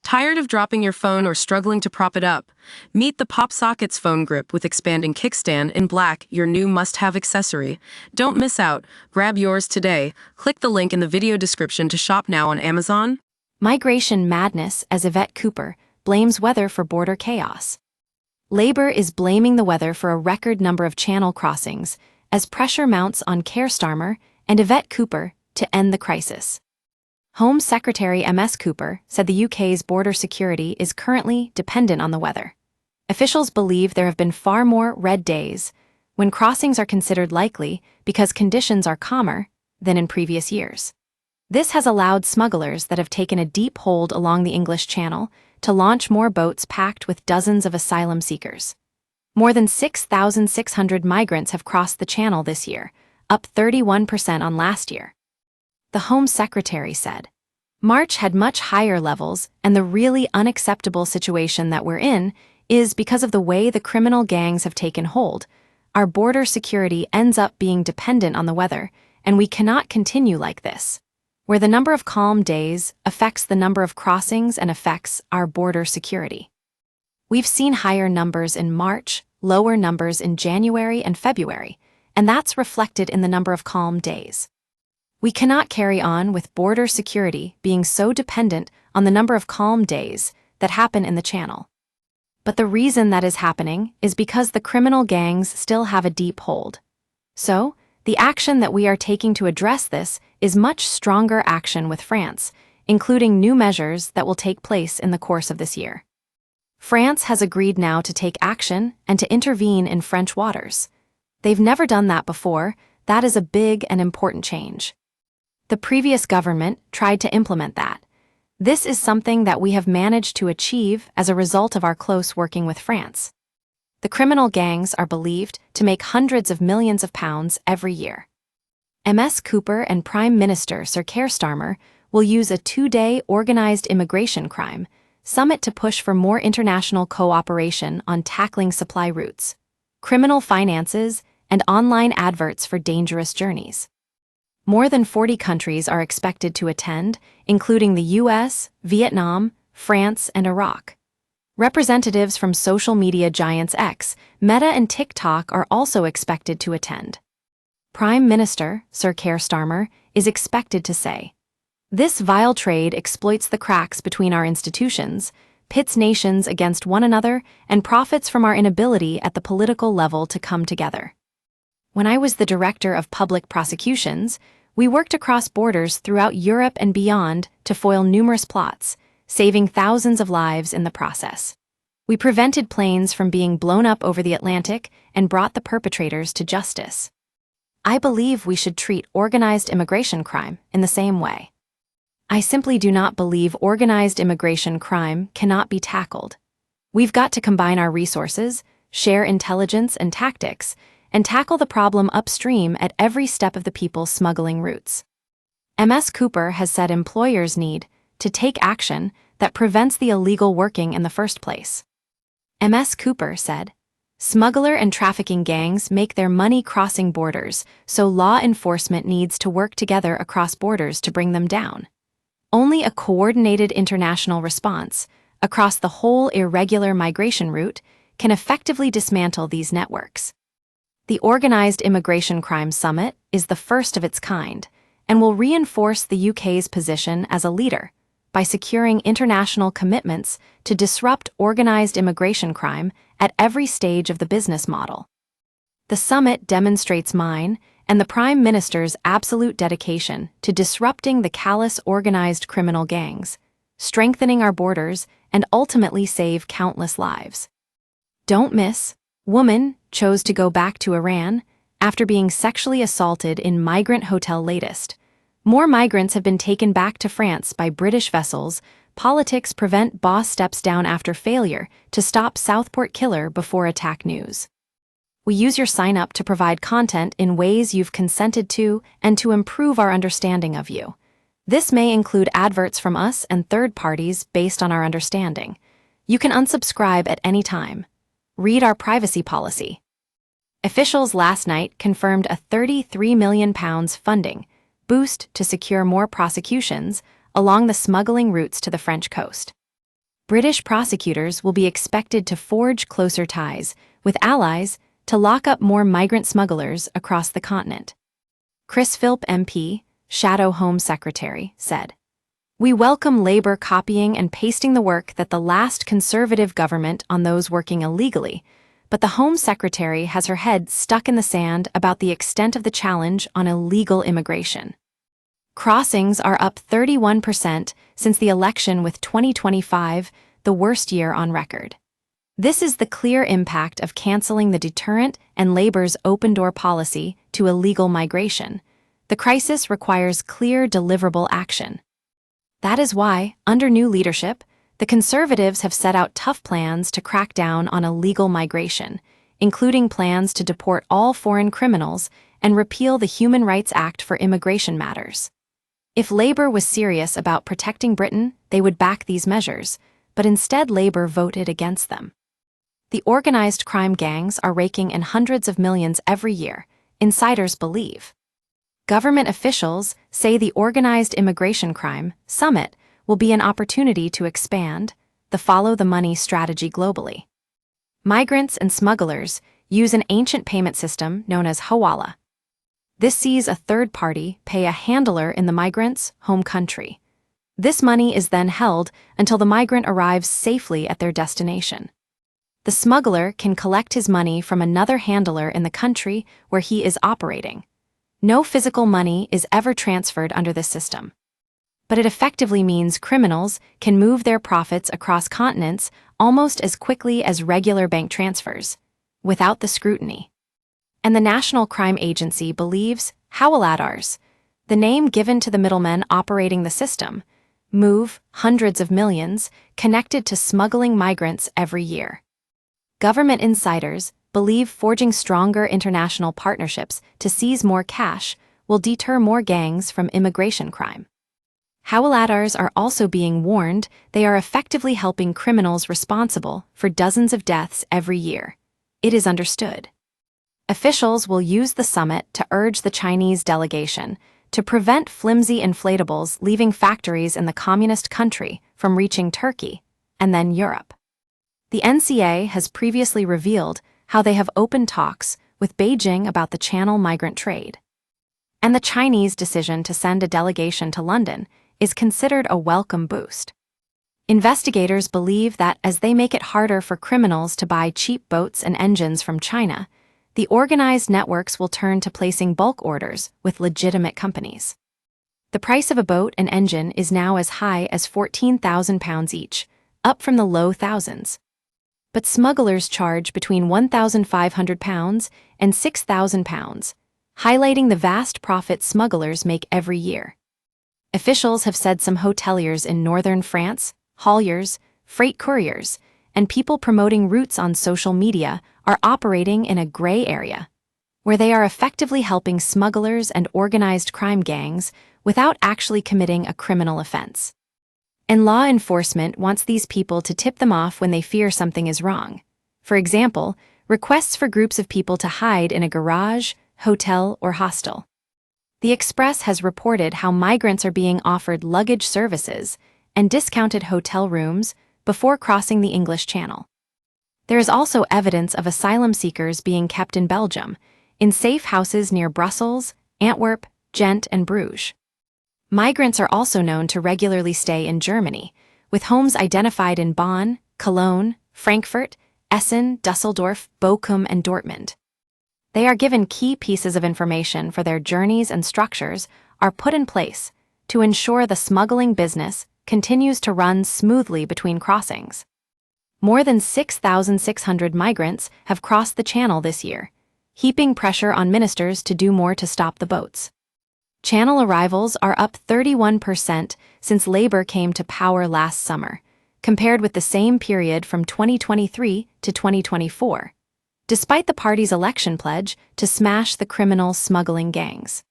Tired of dropping your phone or struggling to prop it up? Meet the Pop Sockets phone grip with expanding kickstand in black, your new must-have accessory. Don't miss out. Grab yours today. Click the link in the video description to shop now on Amazon. Migration madness as Yvette Cooper blames weather for border chaos. Labor is blaming the weather for a record number of channel crossings as pressure mounts on Keir Starmer and Yvette Cooper to end the crisis. Home Secretary Ms. Cooper said the UK's border security is currently dependent on the weather. Officials believe there have been far more red days when crossings are considered likely because conditions are calmer than in previous years. This has allowed smugglers that have taken a deep hold along the English Channel to launch more boats packed with dozens of asylum seekers. More than 6,600 migrants have crossed the Channel this year, up 31% on last year. The Home Secretary said, "March had much higher levels, and the really unacceptable situation that we're in is because of the way the criminal gangs have taken hold. Our border security ends up being dependent on the weather, and we cannot continue like this, where the number of calm days affects the number of crossings and affects our border security. We've seen higher numbers in March, lower numbers in January and February, and that's reflected in the number of calm days. We cannot carry on with border security being so dependent on the number of calm days that happen in the Channel. But the reason that is happening is because the criminal gangs still have a deep hold. So, the action that we are taking to address this is much stronger action with France, including new measures that will take place in the course of this year. France has agreed now to take action and to intervene in French waters. They've never done that before. That is a big and important change. The previous government tried to implement that. This is something that we have managed to achieve as a result of our close working with France. The criminal gangs are believed to make hundreds of millions of pounds every year. Ms. Cooper and Prime Minister Sir Keir Starmer will use a 2-day organized immigration crime summit to push for more international cooperation on tackling supply routes, criminal finances, and online adverts for dangerous journeys. More than 40 countries are expected to attend, including the US, Vietnam, France, and Iraq. Representatives from social media giants X, Meta, and TikTok are also expected to attend. Prime Minister Sir Keir Starmer is expected to say, "This vile trade exploits the cracks between our institutions, pits nations against one another, and profits from our inability at the political level to come together. When I was the Director of Public Prosecutions, we worked across borders throughout Europe and beyond to foil numerous plots, saving thousands of lives in the process. We prevented planes from being blown up over the Atlantic and brought the perpetrators to justice. I believe we should treat organized immigration crime in the same way. I simply do not believe organized immigration crime cannot be tackled. We've got to combine our resources, share intelligence and tactics, and tackle the problem upstream at every step of the people smuggling routes." Ms. Cooper has said employers need to take action that prevents the illegal working in the first place. Ms. Cooper said, "Smuggler and trafficking gangs make their money crossing borders, so law enforcement needs to work together across borders to bring them down. Only a coordinated international response across the whole irregular migration route can effectively dismantle these networks." The Organized Immigration Crime Summit is the first of its kind and will reinforce the UK's position as a leader by securing international commitments to disrupt organized immigration crime at every stage of the business model. The summit demonstrates mine and the Prime Minister's absolute dedication to disrupting the callous organized criminal gangs, strengthening our borders, and ultimately save countless lives. Don't miss. Woman chose to go back to Iran after being sexually assaulted in migrant hotel latest. More migrants have been taken back to France by British vessels. Politics prevent boss steps down after failure to stop Southport killer before attack news. We use your sign up to provide content in ways you've consented to and to improve our understanding of you. This may include adverts from us and third parties based on our understanding. You can unsubscribe at any time. Read our privacy policy. Officials last night confirmed a £33 million funding boost to secure more prosecutions along the smuggling routes to the French coast. British prosecutors will be expected to forge closer ties with allies to lock up more migrant smugglers across the continent. Chris Philp MP, Shadow Home Secretary, said, "We welcome Labour copying and pasting the work that the last Conservative government on those working illegally, but the Home Secretary has her head stuck in the sand about the extent of the challenge on illegal immigration. Crossings are up 31% since the election, with 2025 the worst year on record. This is the clear impact of cancelling the deterrent and Labour's open-door policy to illegal migration. The crisis requires clear, deliverable action. That is why, under new leadership, the Conservatives have set out tough plans to crack down on illegal migration, including plans to deport all foreign criminals and repeal the Human Rights Act for immigration matters. If Labour was serious about protecting Britain, they would back these measures, but instead Labour voted against them. The organised crime gangs are raking in hundreds of millions every year, insiders believe. Government officials say the Organised Immigration Crime Summit will be an opportunity to expand the follow-the-money strategy globally. Migrants and smugglers use an ancient payment system known as hawala. This sees a third party pay a handler in the migrant's home country. This money is then held until the migrant arrives safely at their destination. The smuggler can collect his money from another handler in the country where he is operating. No physical money is ever transferred under this system. But it effectively means criminals can move their profits across continents almost as quickly as regular bank transfers, without the scrutiny. And the National Crime Agency believes hawaladars, the name given to the middlemen operating the system, move hundreds of millions connected to smuggling migrants every year. Government insiders believe forging stronger international partnerships to seize more cash will deter more gangs from immigration crime. Hawaladars are also being warned they are effectively helping criminals responsible for dozens of deaths every year. It is understood. Officials will use the summit to urge the Chinese delegation to prevent flimsy inflatables leaving factories in the communist country from reaching Turkey and then Europe. The NCA has previously revealed how they have opened talks with Beijing about the Channel migrant trade. And the Chinese decision to send a delegation to London is considered a welcome boost. Investigators believe that as they make it harder for criminals to buy cheap boats and engines from China, the organized networks will turn to placing bulk orders with legitimate companies. The price of a boat and engine is now as high as £14,000 each, up from the low thousands. But smugglers charge between £1,500 and £6,000, highlighting the vast profit smugglers make every year. Officials have said some hoteliers in northern France, hauliers, freight couriers, and people promoting routes on social media are operating in a gray area, where they are effectively helping smugglers and organized crime gangs without actually committing a criminal offense. And law enforcement wants these people to tip them off when they fear something is wrong. For example, requests for groups of people to hide in a garage, hotel, or hostel. The Express has reported how migrants are being offered luggage services and discounted hotel rooms before crossing the English Channel. There is also evidence of asylum seekers being kept in Belgium, in safe houses near Brussels, Antwerp, Ghent, and Bruges. Migrants are also known to regularly stay in Germany, with homes identified in Bonn, Cologne, Frankfurt, Essen, Dusseldorf, Bochum, and Dortmund. They are given key pieces of information for their journeys, and structures are put in place to ensure the smuggling business continues to run smoothly between crossings. More than 6,600 migrants have crossed the Channel this year, heaping pressure on ministers to do more to stop the boats. Channel arrivals are up 31% since Labour came to power last summer, compared with the same period from 2023 to 2024, despite the party's election pledge to smash the criminal smuggling gangs.